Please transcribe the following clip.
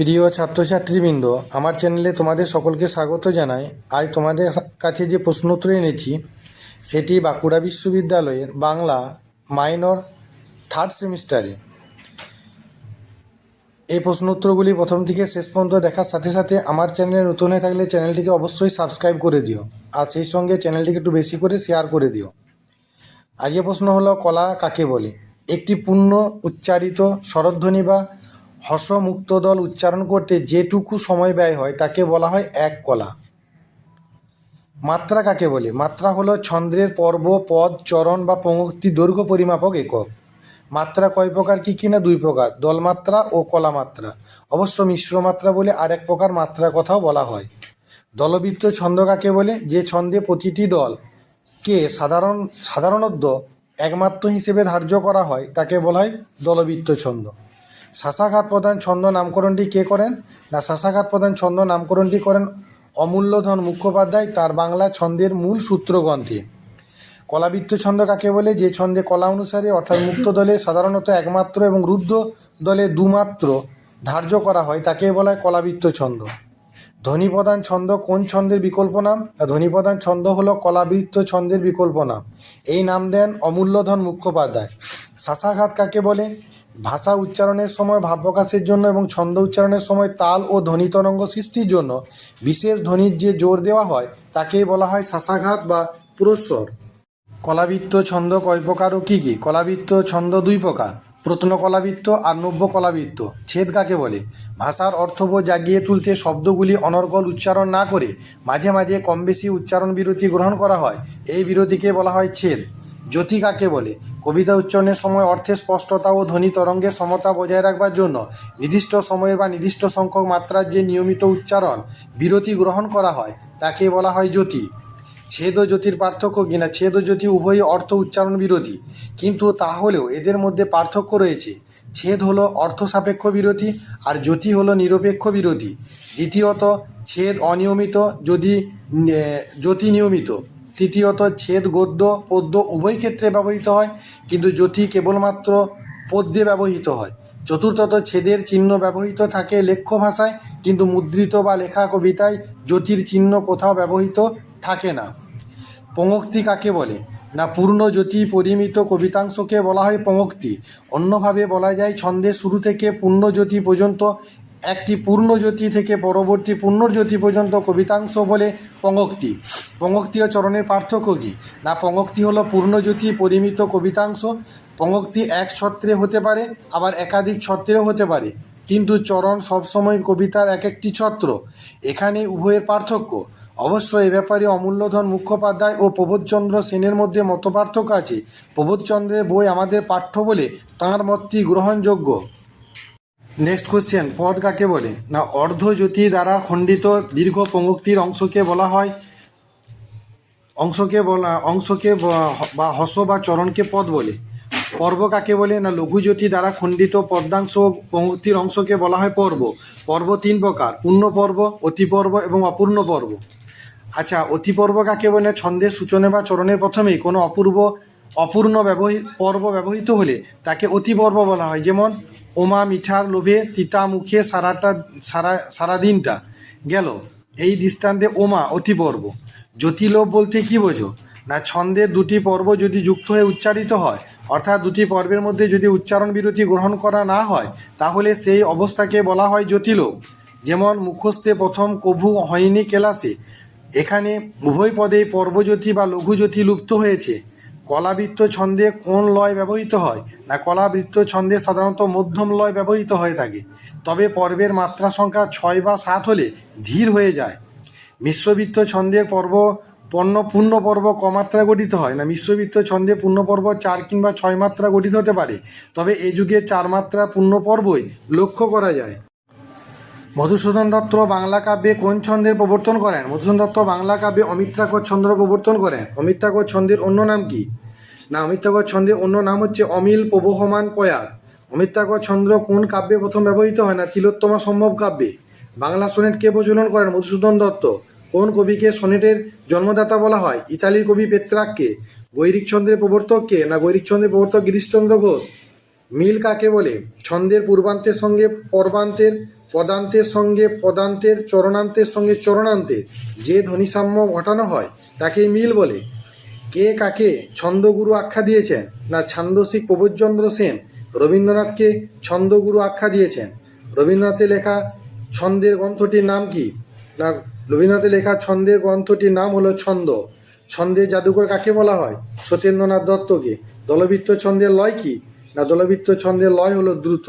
প্রিয় ছাত্রছাত্রীবৃন্দ, আমার চ্যানেলে তোমাদের সকলকে স্বাগত জানাই। আজ তোমাদের কাছে যে প্রশ্নোত্তর এনেছি সেটি বাঁকুড়া বিশ্ববিদ্যালয়ের বাংলা মাইনর থার্ড সেমিস্টারে। এই প্রশ্নোত্তরগুলি প্রথম থেকে শেষ পর্যন্ত দেখার সাথে সাথে আমার চ্যানেলে নতুন হয়ে থাকলে চ্যানেলটিকে অবশ্যই সাবস্ক্রাইব করে দিও, আর সেই সঙ্গে চ্যানেলটিকে একটু বেশি করে শেয়ার করে দিও। আজকের প্রশ্ন হলো, কলা কাকে বলে? একটি পূর্ণ উচ্চারিত স্বরধ্বনি বা হ্রস্বমুক্ত দল উচ্চারণ করতে যেটুকু সময় ব্যয় হয় তাকে বলা হয় এক কলা। মাত্রা কাকে বলে? মাত্রা হলো ছন্দের পর্ব, পদ, চরণ বা পঙ্ক্তি দৈর্ঘ্য পরিমাপক একক। মাত্রা কয় প্রকার? কি না দুই প্রকার, দলমাত্রা ও কলা মাত্রা। অবশ্য মিশ্র মাত্রা বলে আরেক প্রকার মাত্রার কথাও বলা হয়। দলবৃত্ত ছন্দ কাকে বলে? যে ছন্দে প্রতিটি দলকে সাধারণত একমাত্র হিসেবে ধার্য করা হয় তাকে বলা হয় দলবৃত্ত ছন্দ। শাসাঘাত প্রধান ছন্দ নামকরণটি কে করেন? না, শাসাঘাত প্রধান ছন্দ নামকরণটি করেন অমূল্যধন মুখোপাধ্যায় তার বাংলা ছন্দের মূল সূত্র গ্রন্থে। কলাবৃত্ত ছন্দ কাকে বলে? যে ছন্দে কলা অনুসারে অর্থাৎ মুক্ত দলে সাধারণত একমাত্র এবং রুদ্ধ দলে দুমাত্র ধার্য করা হয় তাকে বলা হয় কলাবৃত্ত ছন্দ। ধ্বনিপ্রধান ছন্দ কোন ছন্দের বিকল্প নাম? ধ্বনিপ্রধান ছন্দ হলো কলাবৃত্ত ছন্দের বিকল্প নাম। এই নাম দেন অমূল্যধন মুখোপাধ্যায়। শাসাঘাত কাকে বলে? ভাষা উচ্চারণের সময় ভাব প্রকাশের জন্য এবং ছন্দ উচ্চারণের সময় তাল ও ধ্বনি তরঙ্গ সৃষ্টির জন্য বিশেষ ধ্বনির যে জোর দেওয়া হয় তাকেই বলা হয় শাসাঘাত বা পুরস্বর। কলাবৃত্ত ছন্দ কয় প্রকার ও কী কী? কলাবৃত্ত ছন্দ দুই প্রকার, প্রত্ন কলাবৃত্ত আর নব্য কলাবৃত্ত। ছেদ কাকে বলে? ভাষার অর্থবোধ জাগিয়ে তুলতে শব্দগুলি অনর্গল উচ্চারণ না করে মাঝে মাঝে কম বেশি উচ্চারণ বিরতি গ্রহণ করা হয়, এই বিরতিকে বলা হয় ছেদ। জ্যোতি কাকে বলে? কবিতা উচ্চারণের সময় অর্থের স্পষ্টতা ও ধ্বনি তরঙ্গের সমতা বজায় রাখবার জন্য নির্দিষ্ট সময়ের বা নির্দিষ্ট সংখ্যক মাত্রার যে নিয়মিত উচ্চারণ বিরতি গ্রহণ করা হয় তাকে বলা হয় জ্যোতি। ছেদ ও জ্যোতির পার্থক্য কিনা? ছেদ ও জ্যোতি উভয়ই অর্থ উচ্চারণ বিরোধী, কিন্তু তাহলেও এদের মধ্যে পার্থক্য রয়েছে। ছেদ হলো অর্থ সাপেক্ষ বিরতি আর জ্যোতি হলো নিরপেক্ষ বিরতি। দ্বিতীয়ত, ছেদ অনিয়মিত, যদি জ্যোতি নিয়মিত। তৃতীয়ত, ছেদ গদ্য পদ্য উভয় ক্ষেত্রে ব্যবহৃত হয়, কিন্তু জ্যোতি কেবলমাত্র পদ্যে ব্যবহৃত হয়। চতুর্থত, ছেদের চিহ্ন ব্যবহৃত থাকে লেখ্য ভাষায়, কিন্তু মুদ্রিত বা লেখা কবিতায় জ্যোতির চিহ্ন কোথাও ব্যবহৃত থাকে না। পঙ্ক্তি কাকে বলে? না, পূর্ণ জ্যোতি পরিমিত কবিতাংশকে বলা হয় পঙ্ক্তি। অন্যভাবে বলা যায় ছন্দের শুরু থেকে পূর্ণজ্যোতি পর্যন্ত একটি পূর্ণজ্যোতি থেকে পরবর্তী পূর্ণজ্যোতি পর্যন্ত কবিতাংশ বলে পঙ্ক্তি। পঙ্ক্তি ও চরণের পার্থক্য কী? না, পঙ্ক্তি হলো পূর্ণজ্যোতি পরিমিত কবিতাংশ। পঙ্ক্তি এক ছত্রে হতে পারে, আবার একাধিক ছত্রেও হতে পারে, কিন্তু চরণ সবসময় কবিতার এক একটি ছত্র। এখানে উভয়ের পার্থক্য। অবশ্য এ ব্যাপারে অমূল্যধন মুখোপাধ্যায় ও প্রবোধচন্দ্র সেনের মধ্যে মতপার্থক্য আছে। প্রবোধচন্দ্রের বই আমাদের পাঠ্য বলে তাঁর মতটি গ্রহণযোগ্য। নেক্সট কোশ্চেন, পদ কাকে বলে? না, অর্ধজ্যোতি দ্বারা খণ্ডিত দীর্ঘ পঙ্ক্তির অংশকে বা হস্য বা চরণকে পদ বলে। পর্ব কাকে বলে? না, লঘুজ্যোতি দ্বারা খণ্ডিত পদ্যাংশ পঙ্ক্তির অংশকে বলা হয় পর্ব। পর্ব তিন প্রকার, পূর্ণ পর্ব, অতিপর্ব এবং অপূর্ণ পর্ব। আচ্ছা, অতিপর্ব কাকে বলে? ছন্দের সূচনে বা চরণের প্রথমেই কোনো অপূর্ণ পর্ব ব্যবহৃত হলে তাকে অতিপর্ব বলা হয়। যেমন, ওমা মিঠার লোভে তিতা মুখে সারাদিনটা গেল, এই দৃষ্টান্তে ওমা অতিপর্ব। জ্যোতিলোভ বলতে কী বোঝো? না, ছন্দের দুটি পর্ব যদি যুক্ত হয়ে উচ্চারিত হয়, অর্থাৎ দুটি পর্বের মধ্যে যদি উচ্চারণ বিরতি গ্রহণ করা না হয়, তাহলে সেই অবস্থাকে বলা হয় জ্যোতিলোভ। যেমন, মুখস্থে প্রথম কভু হয়নি কেলাসে, এখানে উভয় পদেই পর্বজ্যোতি বা লঘুজ্যোতি লুপ্ত হয়েছে। কলাবৃত্ত ছন্দে কোন লয় ব্যবহৃত হয়? না, কলাবৃত্ত ছন্দে সাধারণত মধ্যম লয় ব্যবহৃত হয়ে থাকে, তবে পর্বের মাত্রা সংখ্যা 6 বা 7 হলে ধীর হয়ে যায়। মিশ্রবৃত্ত ছন্দের পূর্ণ পর্ব কমাত্রা গঠিত হয়। না, মিশ্রবৃত্ত ছন্দে পূর্ণ পর্ব 4 কিংবা 6 মাত্রা গঠিত হতে পারে, তবে এ যুগে 4 মাত্রা পূর্ণ পর্বই লক্ষ্য করা যায়। মধুসূদন দত্ত বাংলা কাব্যে কোন ছন্দের প্রবর্তন করেন? মধুসূদন দত্ত বাংলা কাব্যে অমিত্রাক্ষর ছন্দ প্রবর্তন করেন। অমিত্রাক্ষর ছন্দের অন্য নাম কি? না, অমিত্রাক্ষর ছন্দের অন্য নাম হচ্ছে অমিল প্রবহমান পয়ার। অমিত্রাক্ষর ছন্দ কোন কাব্যে প্রথম ব্যবহৃত হয়? না, তিলোত্তমা সম্ভব কাব্যে। বাংলা সনেট কে প্রচলন করেন? মধুসূদন দত্ত। কোন কবিকে সনেটের জন্মদাতা বলা হয়? ইতালির কবি পেত্রাককে। গৈরিক ছন্দের প্রবর্তক কে? না, গৈরিক ছন্দের প্রবর্তক গিরিশচন্দ্র ঘোষ। মিল কাকে বলে? ছন্দের পূর্বান্তের সঙ্গে পর্বান্তের পদান্তের সঙ্গে পদান্তের, চরণান্তের সঙ্গে চরণান্তের যে ধ্বনিসাম্য ঘটানো হয় তাকেই মিল বলে। কে কাকে ছন্দগুরু আখ্যা দিয়েছেন? না ছান্দসিক প্রবোধচন্দ্র সেন রবীন্দ্রনাথকে ছন্দগুরু আখ্যা দিয়েছেন। রবীন্দ্রনাথের লেখা ছন্দের গ্রন্থটির নাম কি? না রবীন্দ্রনাথের লেখা ছন্দের গ্রন্থটির নাম হলো ছন্দ। ছন্দের জাদুকর কাকে বলা হয়? সত্যেন্দ্রনাথ দত্তকে। দলবৃত্ত ছন্দের লয় কি? না দলবৃত্ত ছন্দের লয় হলো দ্রুত।